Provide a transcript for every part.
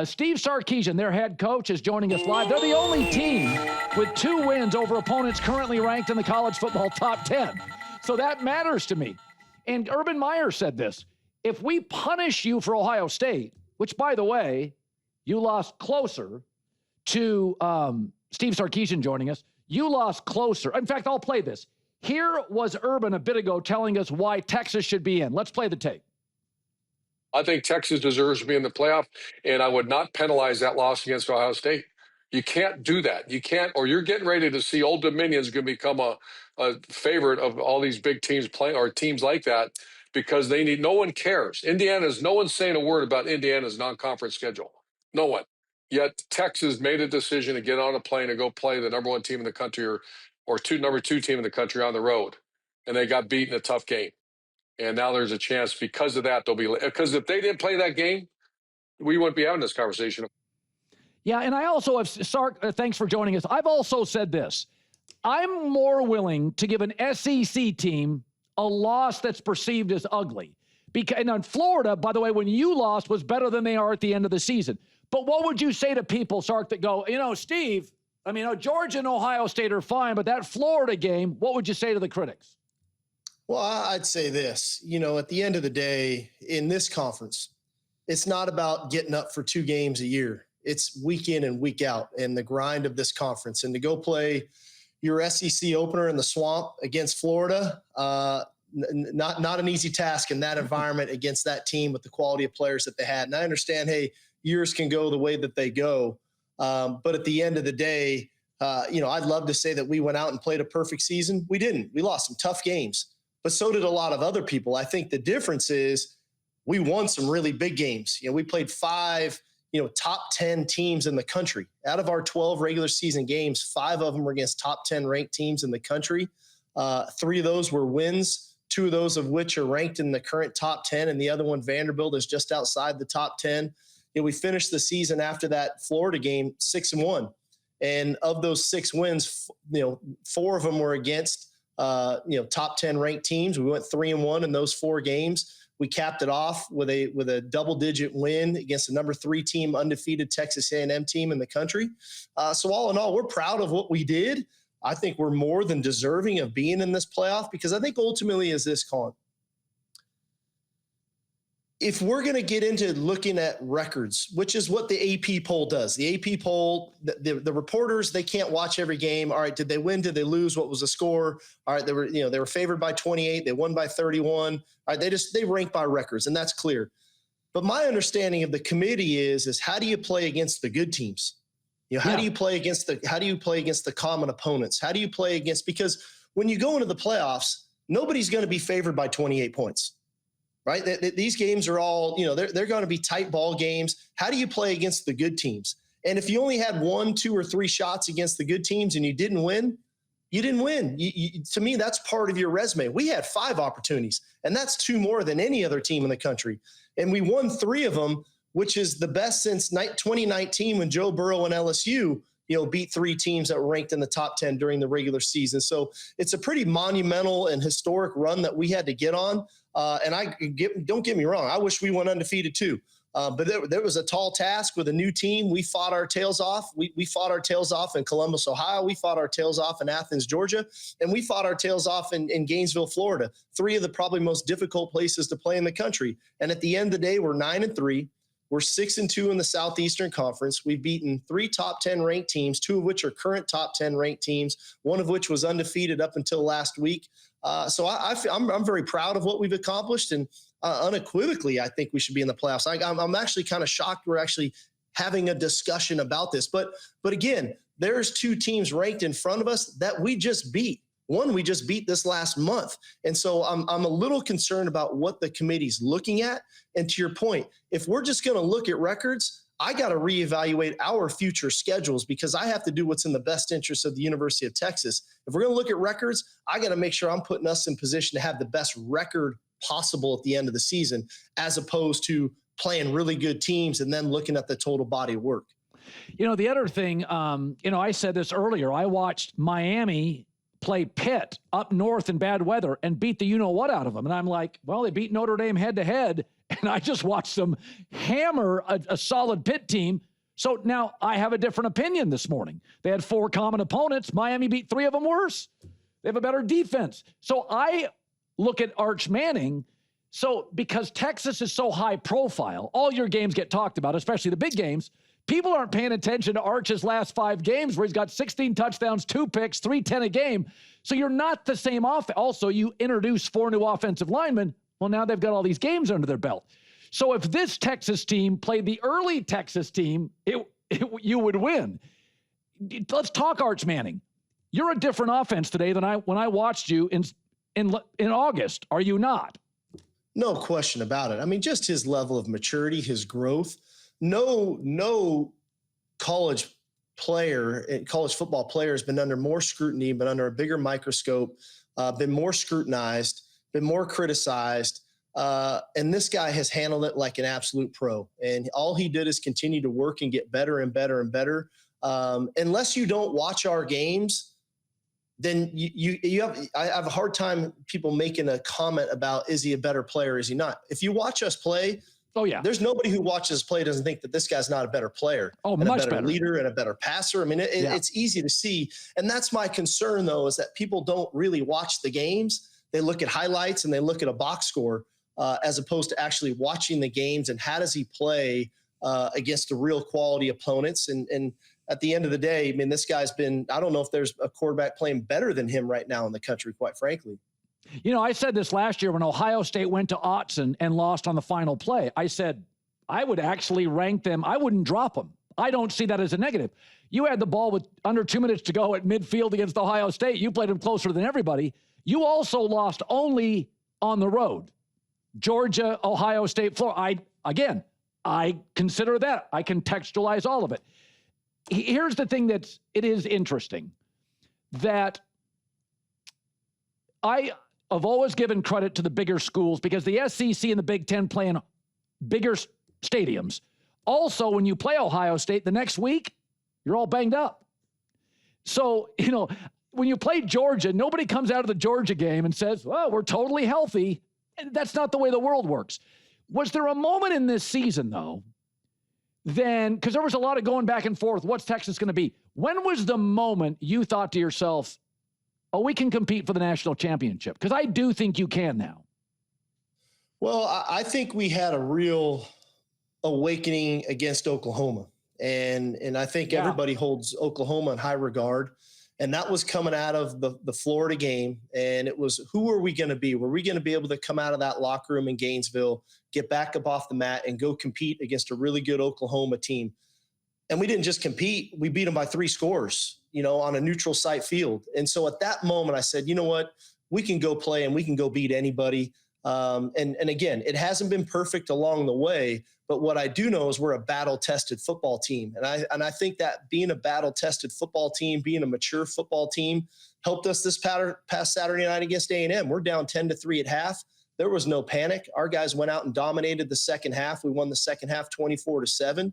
Steve Sarkisian, their head coach, is joining us live. They're the only team with 2 wins over opponents currently ranked in the college football top 10. So that matters to me. And Urban Meyer said this: if we punish you for Ohio State, which, by the way, you lost closer to Steve Sarkisian joining us, you lost closer. In fact, I'll play this. Here was Urban a bit ago telling us why Texas should be in. Let's play the tape. I think Texas deserves to be in the playoff, and I would not penalize that loss against Ohio State. You can't do that. You can't, or you're getting ready to see Old Dominion's going to become a favorite of all these big teams playing, or teams like that, because they need, no one cares. No one's saying a word about Indiana's non-conference schedule. No one. Yet Texas made a decision to get on a plane and go play the number 1 team in the country or number 2 team in the country on the road. And they got beat in a tough game. And now there's a chance because of that, because if they didn't play that game, we wouldn't be having this conversation. Yeah, and I also have, Sark, thanks for joining us. I've also said this. I'm more willing to give an SEC team a loss that's perceived as ugly. And on Florida, by the way, when you lost, was better than they are at the end of the season. But what would you say to people, Sark, that go, Steve, Georgia and Ohio State are fine, but that Florida game, what would you say to the critics? Well, I'd say this, at the end of the day, in this conference, it's not about getting up for 2 games a year. It's week in and week out, and the grind of this conference. And to go play your SEC opener in the swamp against Florida, not an easy task in that environment against that team with the quality of players that they had. And I understand, hey, years can go the way that they go. But at the end of the day, I'd love to say that we went out and played a perfect season. We didn't. We lost some tough games. But so did a lot of other people. I think the difference is we won some really big games. We played 5, top 10 teams in the country. Out of our 12 regular season games, 5 of them were against top 10 ranked teams in the country. 3 of those were wins, 2 of those of which are ranked in the current top 10, and the other one, Vanderbilt, is just outside the top 10. We finished the season after that Florida game 6-1. And of those 6 wins, 4 of them were against top 10 ranked teams. We went 3-1 in those 4 games. We capped it off with a double-digit win against the number 3 team, undefeated Texas A&M team in the country. So all in all, we're proud of what we did. I think we're more than deserving of being in this playoff, because I think ultimately is this, Colin. If we're going to get into looking at records, which is what the AP poll does, the AP poll, the reporters, they can't watch every game. All right, did they win? Did they lose? What was the score? All right, they were favored by 28. They won by 31. All right, they rank by records, and that's clear. But my understanding of the committee is how do you play against the good teams? How do you play against the common opponents? How do you play against, because when you go into the playoffs, nobody's going to be favored by 28 points. Right? These games are all, they're going to be tight ball games. How do you play against the good teams? And if you only had 1, 2, or 3 shots against the good teams and you didn't win, you didn't win. To me, that's part of your resume. We had 5 opportunities, and that's 2 more than any other team in the country. And we won 3 of them, which is the best since 2019 when Joe Burrow and LSU beat 3 teams that were ranked in the top 10 during the regular season. So it's a pretty monumental and historic run that we had to get on. And don't get me wrong, I wish we went undefeated too. But there was a tall task with a new team. We fought our tails off. We fought our tails off in Columbus, Ohio. We fought our tails off in Athens, Georgia. And we fought our tails off in Gainesville, Florida. 3 of the probably most difficult places to play in the country. And at the end of the day, we're 9-3. We're 6-2 in the Southeastern Conference. We've beaten 3 top 10 ranked teams, 2 of which are current top 10 ranked teams, 1 of which was undefeated up until last week. So I'm very proud of what we've accomplished, and unequivocally, I think we should be in the playoffs. I'm actually kind of shocked we're actually having a discussion about this. But again, there's 2 teams ranked in front of us that we just beat. One we just beat this last month. And so I'm a little concerned about what the committee's looking at. And to your point, if we're just going to look at records, I got to reevaluate our future schedules, because I have to do what's in the best interest of the University of Texas. If we're going to look at records, I got to make sure I'm putting us in position to have the best record possible at the end of the season, as opposed to playing really good teams and then looking at the total body of work. The other thing, I said this earlier, I watched Miami play Pitt up north in bad weather and beat the you-know-what out of them. And I'm like, well, they beat Notre Dame head-to-head, and I just watched them hammer a solid Pitt team. So now I have a different opinion this morning. They had 4 common opponents. Miami beat 3 of them worse. They have a better defense. So I look at Arch Manning. So because Texas is so high profile, all your games get talked about, especially the big games. People aren't paying attention to Arch's last 5 games where he's got 16 touchdowns, 2 picks, 310 a game. So you're not the same offense. Also, you introduce 4 new offensive linemen. Well, now they've got all these games under their belt. So if this Texas team played the early Texas team, you would win. Let's talk Arch Manning. You're a different offense today than when I watched you in August. Are you not? No question about it. I mean, just his level of maturity, his growth. No college football player has been under more scrutiny, been under a bigger microscope, been more scrutinized, been more criticized. And this guy has handled it like an absolute pro. And all he did is continue to work and get better and better and better. Unless you don't watch our games, then I have a hard time people making a comment about, is he a better player? Is he not? If you watch us play, oh yeah, there's nobody who watches us play doesn't think that this guy's not a better player. Oh, and much a better better leader and a better passer. I mean, it's easy to see. And that's my concern though, is that people don't really watch the games. They look at highlights and they look at a box score as opposed to actually watching the games and how does he play against the real quality opponents. And at the end of the day, I mean, this guy's been, I don't know if there's a quarterback playing better than him right now in the country, quite frankly. You know, I said this last year when Ohio State went to Otta and lost on the final play. I said, I would actually rank them. I wouldn't drop them. I don't see that as a negative. You had the ball with under 2 minutes to go at midfield against Ohio State. You played them closer than everybody. You also lost only on the road. Georgia, Ohio State, Florida. I consider that. I contextualize all of it. Here's the thing it is interesting that I have always given credit to the bigger schools because the SEC and the Big Ten play in bigger stadiums. Also, when you play Ohio State the next week, you're all banged up. So, you know, when you play Georgia, nobody comes out of the Georgia game and says, well, we're totally healthy. And that's not the way the world works. Was there a moment in this season, though, then, because there was a lot of going back and forth, what's Texas going to be? When was the moment you thought to yourself, oh, we can compete for the national championship? Because I do think you can now. Well, I think we had a real awakening against Oklahoma. And I think everybody holds Oklahoma in high regard. And that was coming out of the Florida game. And it was, who are we going to be? Were we going to be able to come out of that locker room in Gainesville, get back up off the mat, and go compete against a really good Oklahoma team? And we didn't just compete. We beat them by 3 scores, you know, on a neutral site field. And so at that moment, I said, you know what? We can go play and we can go beat anybody. And again, it hasn't been perfect along the way. But what I do know is we're a battle-tested football team. And I think that being a battle-tested football team, being a mature football team, helped us this past Saturday night against A&M. We're down 10-3 at half. There was no panic. Our guys went out and dominated the second half. We won the second half 24-7.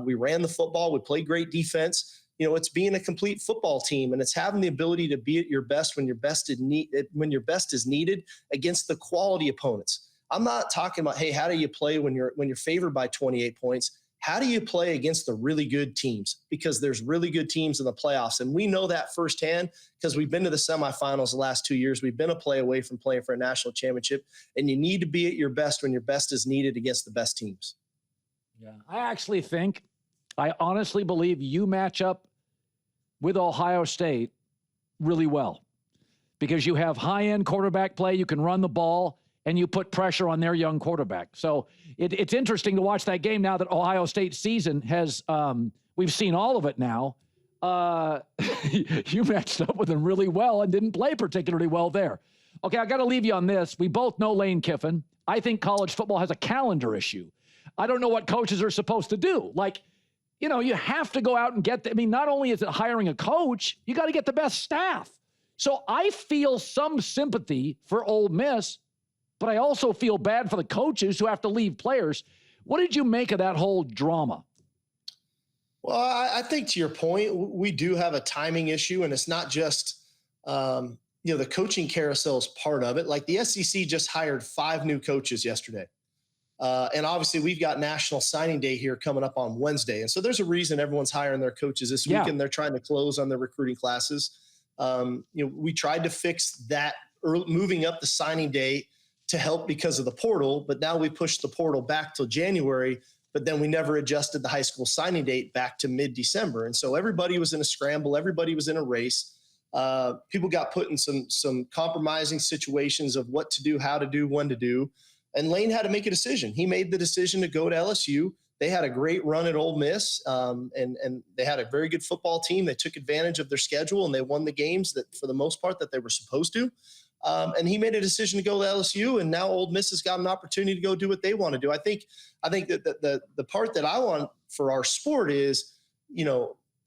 We ran the football. We played great defense. You know, it's being a complete football team, and it's having the ability to be at your best when your best is needed against the quality opponents. I'm not talking about, hey, how do you play when you're favored by 28 points? How do you play against the really good teams? Because there's really good teams in the playoffs, and we know that firsthand because we've been to the semifinals the last 2 years. We've been a play away from playing for a national championship, and you need to be at your best when your best is needed against the best teams. Yeah, I honestly believe you match up with Ohio State really well because you have high-end quarterback play, you can run the ball, and you put pressure on their young quarterback. So it's interesting to watch that game now that Ohio State's season has, we've seen all of it now. You matched up with them really well and didn't play particularly well there. Okay, I got to leave you on this. We both know Lane Kiffin. I think college football has a calendar issue. I don't know what coaches are supposed to do. Like, you know, you have to go out and not only is it hiring a coach, you got to get the best staff. So I feel some sympathy for Ole Miss, but I also feel bad for the coaches who have to leave players. What did you make of that whole drama? Well, I think to your point, we do have a timing issue, and it's not just The coaching carousel is part of it. Like the SEC just hired 5 new coaches yesterday. And obviously we've got National Signing Day here coming up on Wednesday. And so there's a reason everyone's hiring their coaches this week, and they're trying to close on their recruiting classes. We tried to fix that moving up the signing day to help because of the portal, but now we pushed the portal back till January, but then we never adjusted the high school signing date back to mid-December. And so everybody was in a scramble. Everybody was in a race. People got put in some compromising situations of what to do, how to do, when to do. And Lane had to make a decision. He made the decision to go to LSU. They had a great run at Ole Miss, and they had a very good football team. They took advantage of their schedule, and they won the games that, for the most part, that they were supposed to. And he made a decision to go to LSU, and now Ole Miss has got an opportunity to go do what they want to do. I think that the part that I want for our sport is,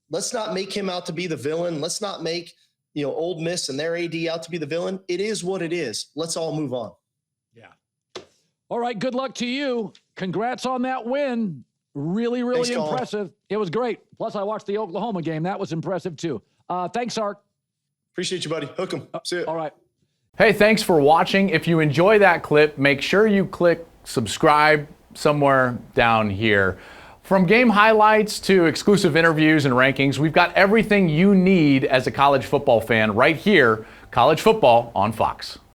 let's not make him out to be the villain. Let's not make, Ole Miss and their AD out to be the villain. It is what it is. Let's all move on. Yeah. All right. Good luck to you. Congrats on that win. Really, really Thanks, impressive. Colin. It was great. Plus, I watched the Oklahoma game. That was impressive, too. Thanks, Sark. Appreciate you, buddy. Hook 'em. See ya. All right. Hey, thanks for watching. If you enjoy that clip, make sure you click subscribe somewhere down here. From game highlights to exclusive interviews and rankings, we've got everything you need as a college football fan right here, College Football on Fox.